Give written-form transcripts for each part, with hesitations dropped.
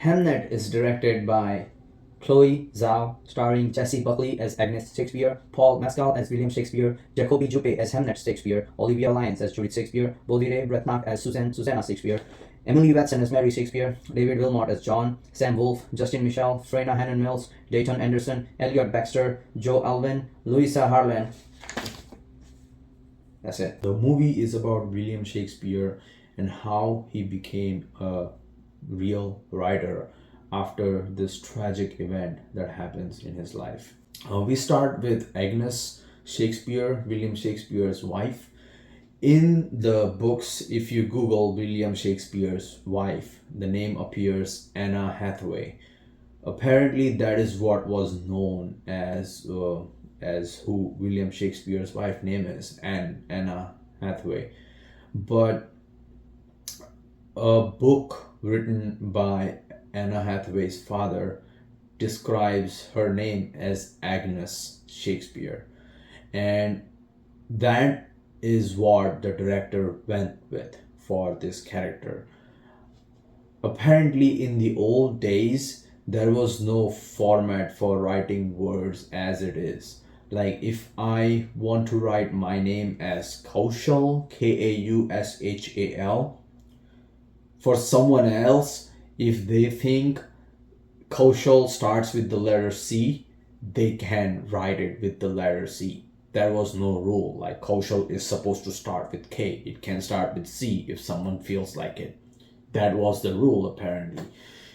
Hamnet is directed by Chloe Zhao, starring Jessie Buckley as Agnes Shakespeare, Paul Mescal as William Shakespeare, Jacoby Juppe as Hamnet Shakespeare, Olivia Lyons as Judith Shakespeare, Bolire Bretnak as Susanna Shakespeare, Emily Watson as Mary Shakespeare, David Wilmot as John, Sam Wolfe, Justin Michel, Frena Hannon Mills, Dayton Anderson, Elliot Baxter, Joe Alvin, Louisa Harlan. That's it. The movie is about William Shakespeare and how he became a real writer after this tragic event that happens in his life. We start with Agnes Shakespeare, William Shakespeare's wife. In the books, if you Google William Shakespeare's wife, the name appears Anna Hathaway. Apparently, that is what was known as who William Shakespeare's wife name is, and Anna Hathaway. But a book written by Anna Hathaway's father describes her name as Agnes Shakespeare, and that is what the director went with for this character. Apparently, in the old days, there was no format for writing words as it is. Like, if I want to write my name as Kaushal, Kaushal, for someone else, if they think Kaushal starts with the letter C, they can write it with the letter C. There was no rule. Like, Kaushal is supposed to start with K. It can start with C if someone feels like it. That was the rule, apparently,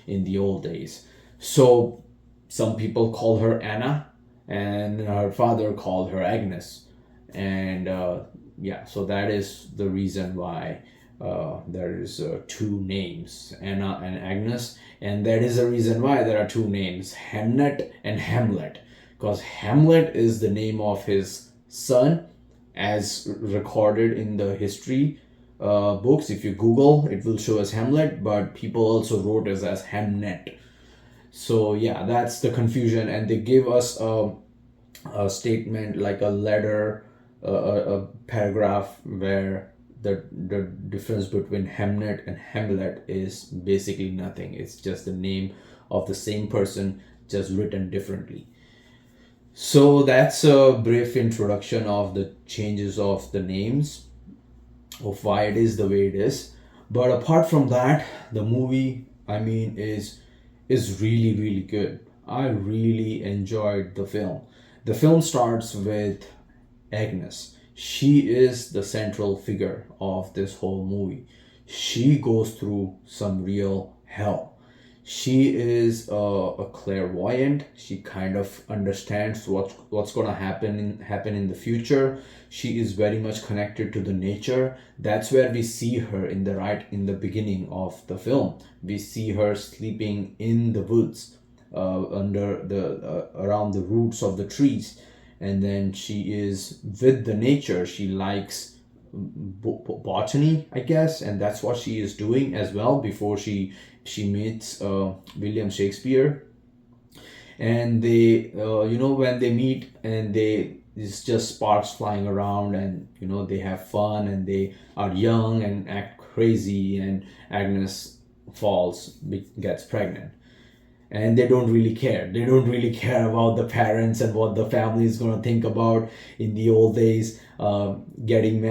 in the old days. So some people call her Anna, and her father called her Agnes. And so that is the reason why there is two names, Anna and Agnes. And that is the reason why there are two names, Hamnet and Hamlet. Because Hamlet is the name of his son, as recorded in the history books. If you Google, it will show as Hamlet, but people also wrote it as Hamnet. So yeah, that's the confusion, and they give us a statement, like a letter, a paragraph, where the difference between Hamnet and Hamlet is basically nothing. It's just the name of the same person, just written differently. So that's a brief introduction of the changes of the names, of why it is the way it is. But apart from that, the movie, I mean, is really, really good. I really enjoyed the film. The film starts with Agnes. She is the central figure of this whole movie. She goes through some real hell. She is a clairvoyant. She kind of understands what's gonna happen in the future. She is very much connected to the nature. That's where we see her in the beginning of the film. We see her sleeping in the woods, under the around the roots of the trees, and then she is with the nature. She likes botany, I guess, and that's what she is doing as well before she meets William Shakespeare. And they, when they meet, and it's just sparks flying around, and they have fun, and they are young and act crazy, and Agnes gets pregnant, and they don't really care. They don't really care about the parents and what the family is going to think about. In the old days, getting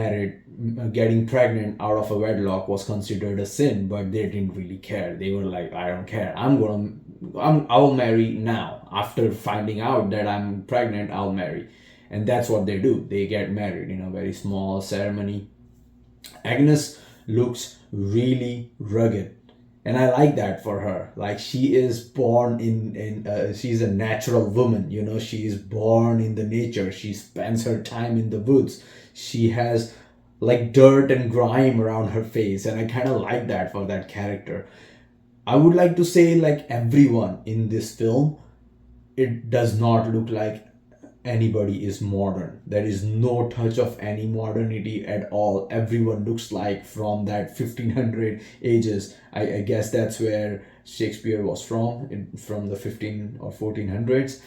pregnant out of a wedlock was considered a sin, but they didn't really care. They were like, I don't care. I'll marry now. After finding out that I'm pregnant, I'll marry. And that's what they do. They get married in a very small ceremony. Agnes looks really rugged, and I like that for her. Like, she is born she's a natural woman. She is born in the nature. She spends her time in the woods. She has like dirt and grime around her face, and I kind of like that for that character. I would like to say, like, everyone in this film, it does not look like anybody is modern. There is no touch of any modernity at all. Everyone looks like from that 1500 ages. I guess that's where Shakespeare was from the 15 or 1400s.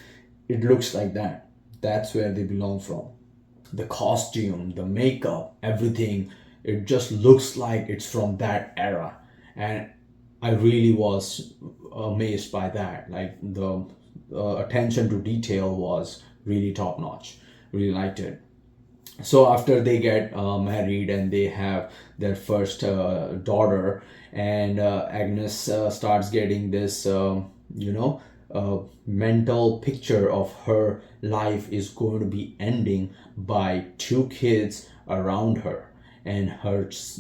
It looks like that. That's where they belong from. The costume, the makeup, everything, it just looks like it's from that era. And I really was amazed by that. Like the attention to detail was really top notch. Really liked it. So after they get married and they have their first daughter, and Agnes starts getting this mental picture of her life is going to be ending by two kids around her, and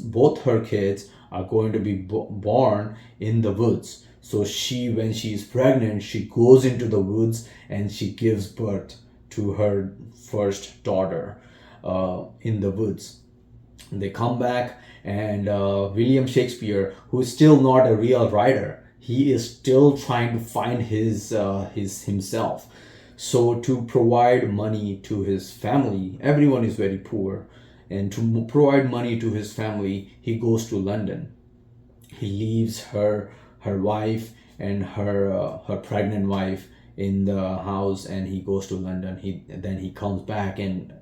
both her kids are going to be born in the woods. So when she's pregnant, she goes into the woods and she gives birth to her first daughter in the woods. They come back, and William Shakespeare, who is still not a real writer, he is still trying to find his himself. So to provide money to his family, everyone is very poor, and to provide money to his family, he goes to London. He leaves her wife and her pregnant wife in the house, and he goes to London. He comes back, and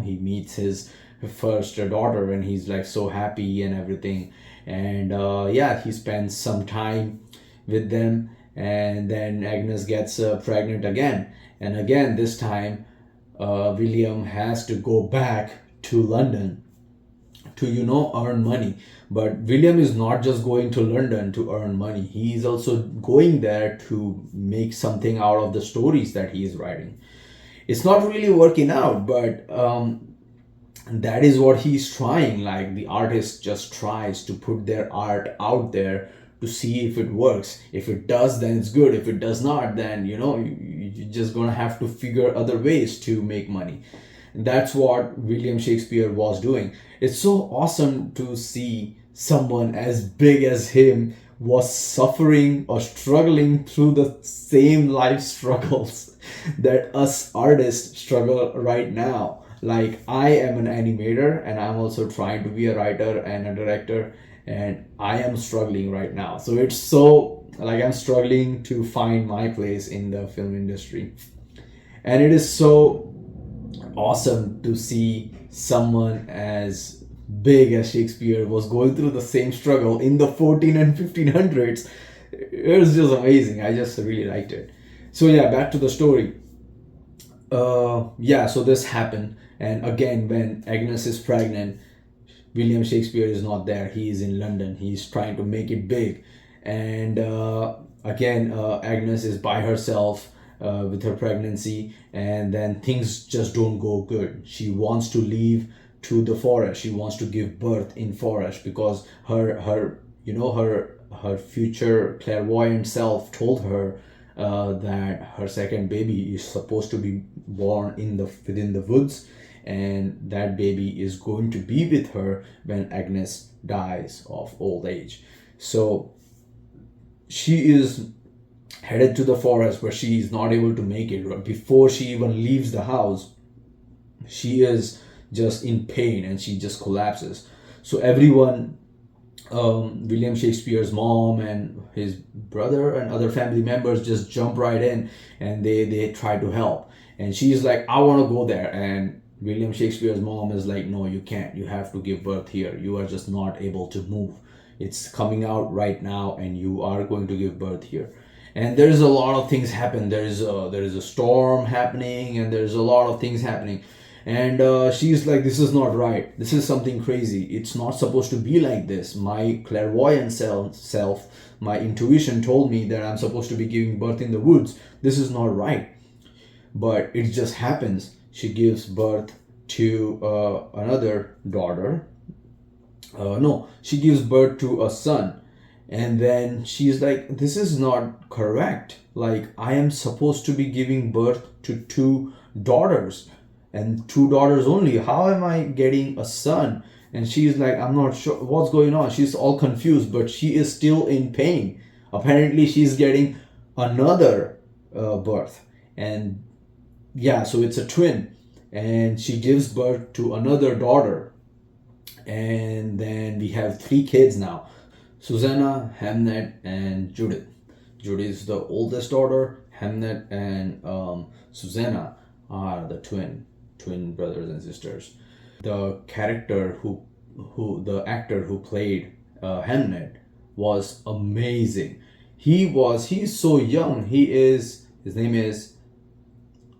he meets his first daughter, and he's like so happy and everything. And yeah, he spends some time with them, and then Agnes gets pregnant again, and again this time William has to go back to London to earn money. But William is not just going to London to earn money, he is also going there to make something out of the stories that he is writing. It's not really working out, but that is what he's trying. Like the artist just tries to put their art out there to see if it works. If it does, then it's good. If it does not, then you're just gonna have to figure other ways to make money. That's what William Shakespeare was doing. It's so awesome to see someone as big as him was suffering or struggling through the same life struggles that us artists struggle right now. Like I am an animator, and I'm also trying to be a writer and a director, and I am struggling right now. So it's so like I'm struggling to find my place in the film industry. And it is so awesome to see someone as big as Shakespeare was going through the same struggle in the 14 and 1500s. It was just amazing. I just really liked it. So yeah, back to the story. Yeah, so this happened, and again, when Agnes is pregnant, William Shakespeare is not there. He is in London. He's trying to make it big, and again, Agnes is by herself with her pregnancy, and then things just don't go good. She wants to leave to the forest. She wants to give birth in forest because her future clairvoyant self told her that her second baby is supposed to be born within the woods, and that baby is going to be with her when Agnes dies of old age. So she is headed to the forest, where she is not able to make it. Before she even leaves the house, she is just in pain and she just collapses. So everyone, William Shakespeare's mom and his brother and other family members, just jump right in, and they try to help. And she's like, I want to go there. And William Shakespeare's mom is like, no, you can't. You have to give birth here. You are just not able to move. It's coming out right now, and you are going to give birth here. And there's a lot of things happen. There is a storm happening, and there's a lot of things happening. And she's like, this is not right. This is something crazy. It's not supposed to be like this. My clairvoyant self, my intuition told me that I'm supposed to be giving birth in the woods. This is not right. But it just happens. She gives birth to another daughter. No, she gives birth to a son. And then she's like, this is not correct. Like, I am supposed to be giving birth to two daughters, and two daughters only. How am I getting a son? And she's like, I'm not sure what's going on. She's all confused, but she is still in pain. Apparently, she's getting another birth. And yeah, so it's a twin. And she gives birth to another daughter. And then we have three kids now: Susanna, Hamnet, and Judith. Judith is the oldest daughter. Hamnet and Susanna are the twin brothers and sisters. The character the actor who played Hamnet was amazing. He's so young. His name is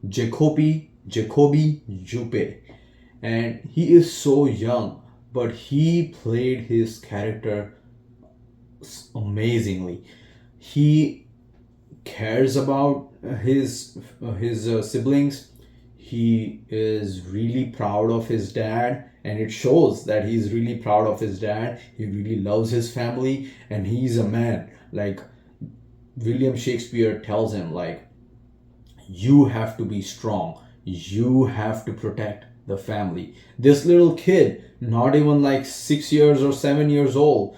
Jacoby Jupe, and he is so young, but he played his character amazingly. He cares about his siblings. He is really proud of his dad, and it shows that he's really proud of his dad. He really loves his family, and he's a man. Like William Shakespeare tells him, like, you have to be strong. You have to protect the family. This little kid, not even like 6 years or 7 years old,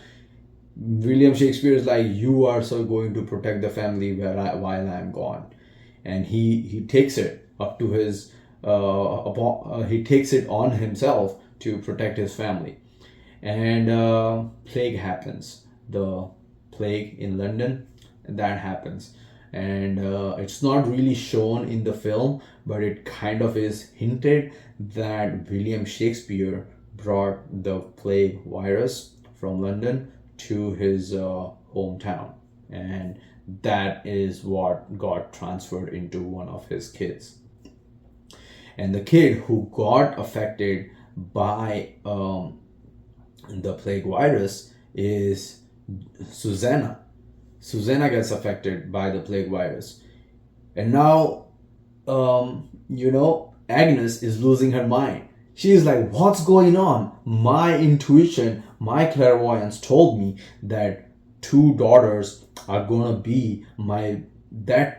William Shakespeare is like, you are so going to protect the family while I'm gone, and he takes it up to his he takes it on himself to protect his family. And plague happens. The plague in London, that happens, and it's not really shown in the film, but it kind of is hinted that William Shakespeare brought the plague virus from London to his hometown, and that is what got transferred into one of his kids. And the kid who got affected by the plague virus is Susanna. Susanna gets affected by the plague virus, and now Agnes is losing her mind. She is like, what's going on? My intuition, my clairvoyance told me that two daughters are gonna be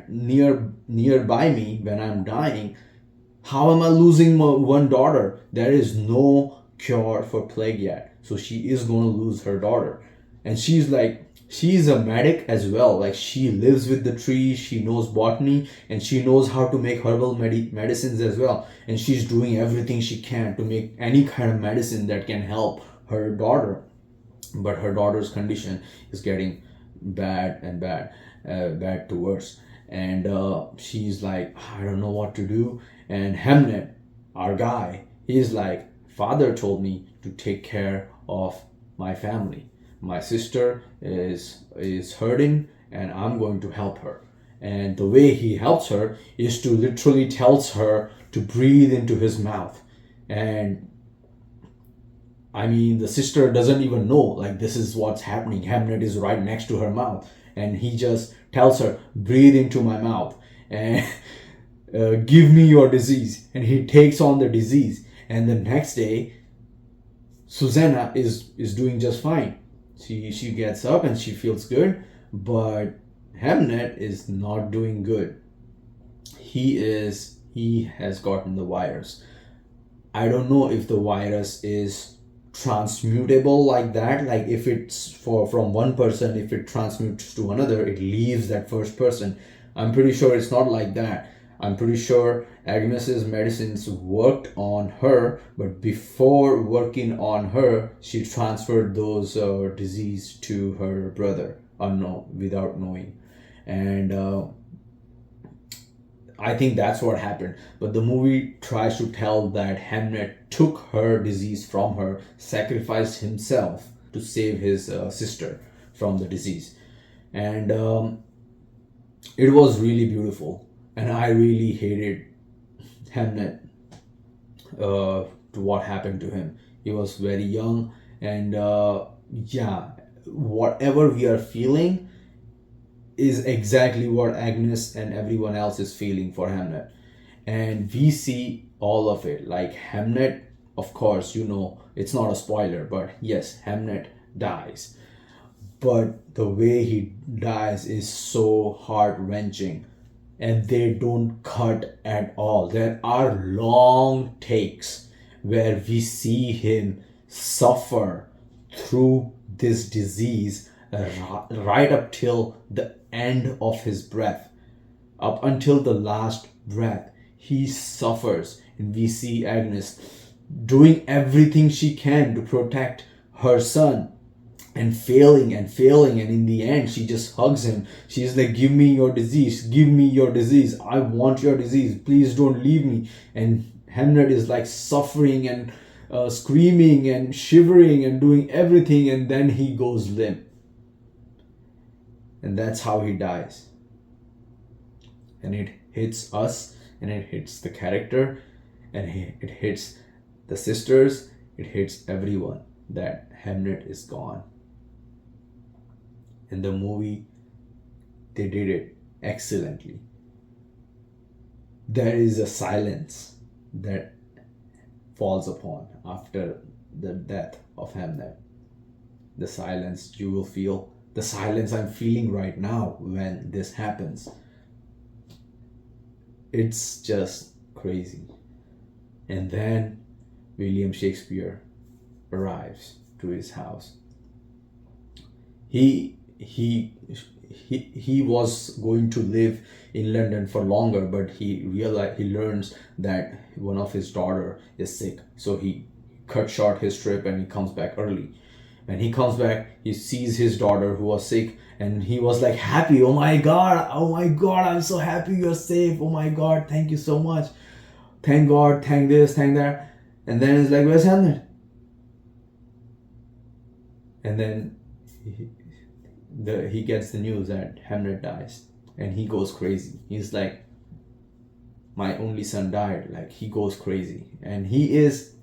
nearby me when I'm dying. How am I losing one daughter? There is no cure for plague yet, so she is gonna lose her daughter. And she's a medic as well. Like, she lives with the trees, she knows botany, and she knows how to make herbal medicines as well. And she's doing everything she can to make any kind of medicine that can help her daughter. But her daughter's condition is getting bad and bad to worse. And she's like, I don't know what to do. And Hamnet, our guy, he's like, father told me to take care of my family. My sister is hurting, and I'm going to help her. And the way he helps her is to literally tells her to breathe into his mouth. And I mean, the sister doesn't even know, like, this is what's happening. Hamnet is right next to her mouth, and he just tells her, breathe into my mouth, and give me your disease. And he takes on the disease, and the next day Susanna is doing just fine. She gets up and she feels good, but Hamnet is not doing good. He has gotten the virus. I don't know if the virus is transmutable like that. Like, if it's from one person, if it transmutes to another, it leaves that first person. I'm pretty sure it's not like that. I'm pretty sure Agnes's medicines worked on her, but before working on her, she transferred those disease to her brother, without knowing. And I think that's what happened. But the movie tries to tell that Hamnet took her disease from her, sacrificed himself to save his sister from the disease. And it was really beautiful. And I really hated Hamnet to what happened to him. He was very young, and whatever we are feeling is exactly what Agnes and everyone else is feeling for Hamnet. And we see all of it. Like, Hamnet, of course, it's not a spoiler, but yes, Hamnet dies. But the way he dies is so heart-wrenching, and they don't cut at all. There are long takes where we see him suffer through this disease right up till the end of his breath. Up until the last breath, he suffers, and we see Agnes doing everything she can to protect her son, and failing, and in the end she just hugs him. She's like, give me your disease, I want your disease, please don't leave me. And Hamnet is like suffering and screaming and shivering and doing everything, and then he goes limp. And that's how he dies. And it hits us, and it hits the character, and it hits the sisters, it hits everyone that Hamnet is gone. In the movie, they did it excellently. There is a silence that falls upon after the death of Hamnet. The silence you will feel, the silence I'm feeling right now when this happens. It's just crazy. And then William Shakespeare arrives to his house. He was going to live in London for longer, but he learns that one of his daughter is sick, so he cut short his trip and he comes back early. When he comes back, he sees his daughter who was sick, and he was like happy. Oh my god, I'm so happy you're safe. Oh my god, thank you so much. Thank God, thank this, thank that. And then it's like, where's Hamnet? And then he gets the news that Hamnet dies, and he goes crazy. He's like, my only son died. Like, he goes crazy, and he is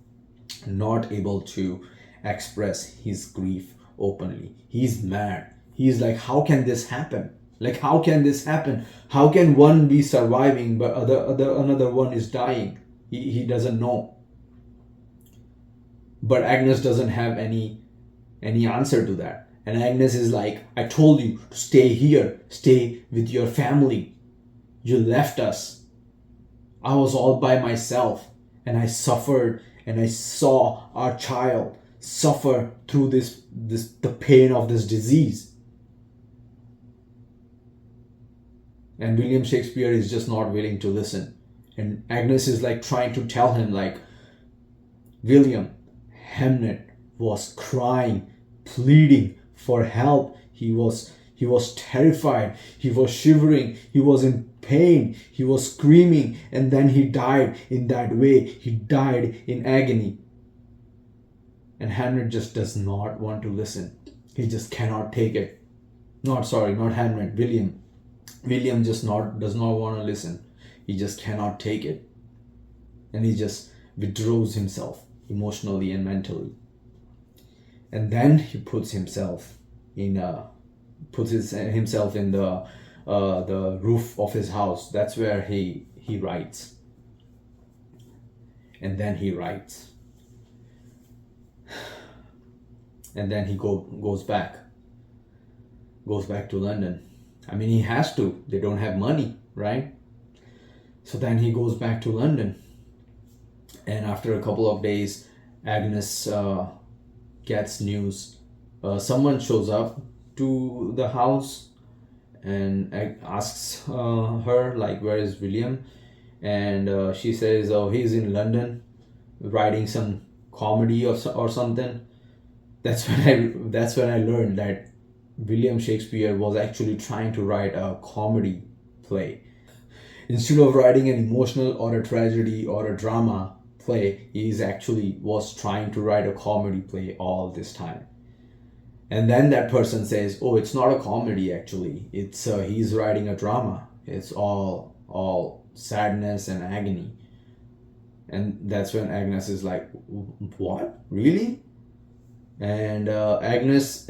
not able to express his grief openly. He's mad. He's like, how can this happen? Like, how can this happen? How can one be surviving but another one is dying? He doesn't know. But Agnes doesn't have any answer to that. And Agnes is like, I told you to stay here, stay with your family. You left us. I was all by myself, and I suffered, and I saw our child suffer through the pain of this disease. And William Shakespeare is just not willing to listen. And Agnes is like trying to tell him, like, William, Hamnet was crying, pleading for help. He was terrified. He was shivering. He was in pain. He was screaming. And then he died in that way. He died in agony. And Hamnet just does not want to listen. He just cannot take it. Not Hamnet, William. William does not want to listen. He just cannot take it. And he just withdraws himself emotionally and mentally. And then he puts himself in the roof of his house. That's where he writes. And then he writes. And then he goes back to London. I mean, he has to. They don't have money, right? So then he goes back to London. And after a couple of days, Agnes gets news. Someone shows up to the house and asks her, like, where is William? And she says, oh, he's in London writing some comedy or something. That's when I learned that William Shakespeare was actually trying to write a comedy play. Instead of writing an emotional or a tragedy or a drama play, was trying to write a comedy play all this time. And then that person says, oh, it's not a comedy actually. It's he's writing a drama. It's all sadness and agony. And that's when Agnes is like, what? Really? And Agnes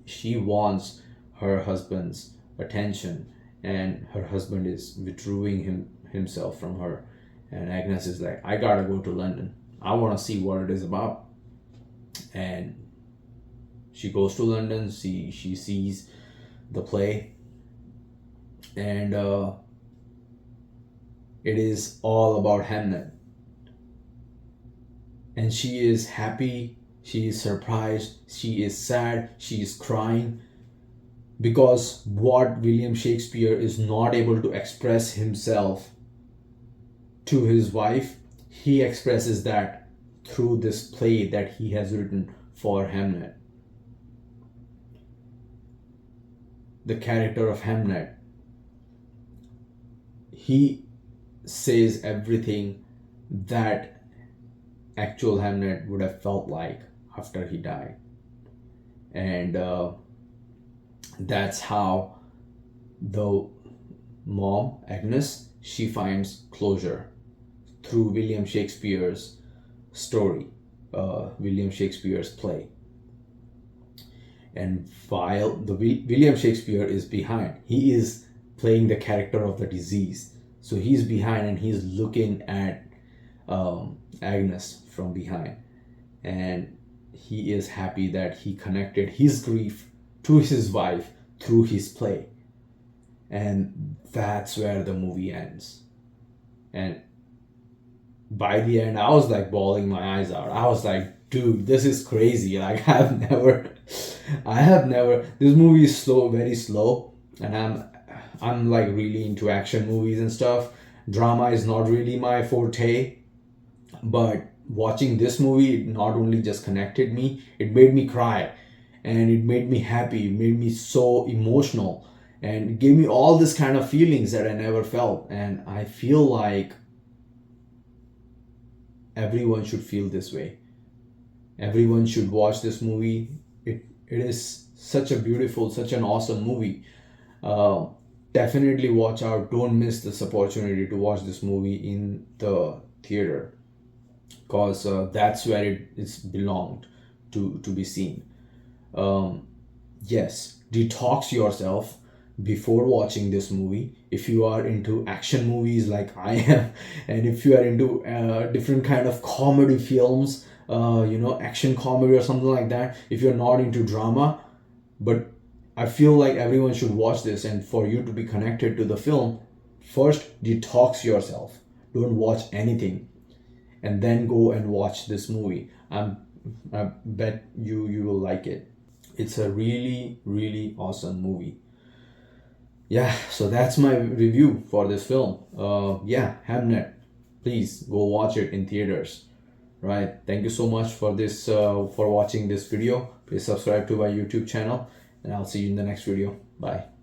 she wants her husband's attention, and her husband is withdrawing himself from her. And Agnes is like, I gotta go to London. I want to see what it is about. And she goes to London. She sees the play, and it is all about Hamnet. And she is happy. She is surprised. She is sad. She is crying. Because what William Shakespeare is not able to express himself to his wife, he expresses that through this play that he has written for Hamnet. The character of Hamnet, he says everything that actual Hamnet would have felt like after he died. And That's how the mom, Agnes, she finds closure through William Shakespeare's story, William Shakespeare's play. And while the William Shakespeare is behind, he is playing the character of the disease. So he's behind and he's looking at Agnes from behind, and he is happy that he connected his grief to his wife through his play. And that's where the movie ends. And by the end, I was like bawling my eyes out. I was like, dude, this is crazy. Like, I have never. This movie is slow, very slow, and I'm like really into action movies and stuff. Drama is not really my forte, but watching this movie, it not only just connected me, it made me cry, and it made me happy. It made me so emotional, and it gave me all this kind of feelings that I never felt. And I feel like everyone should feel this way. Everyone should watch this movie. It is such a beautiful, such an awesome movie. Uh, Definitely watch out. Don't miss this opportunity to watch this movie in the theater, because that's where it's belonged to be seen. Yes, detox yourself before watching this movie if you are into action movies like I am, and if you are into different kind of comedy films, action comedy or something like that. If you're not into drama, but I feel like everyone should watch this, and for you to be connected to the film, first detox yourself. Don't watch anything, and then go and watch this movie. I bet you will like it. It's a really, really awesome movie. Yeah, so that's my review for this film. Yeah, Hamnet. Please go watch it in theaters. Right. Thank you so much for this for watching this video. Please subscribe to my YouTube channel, and I'll see you in the next video. Bye.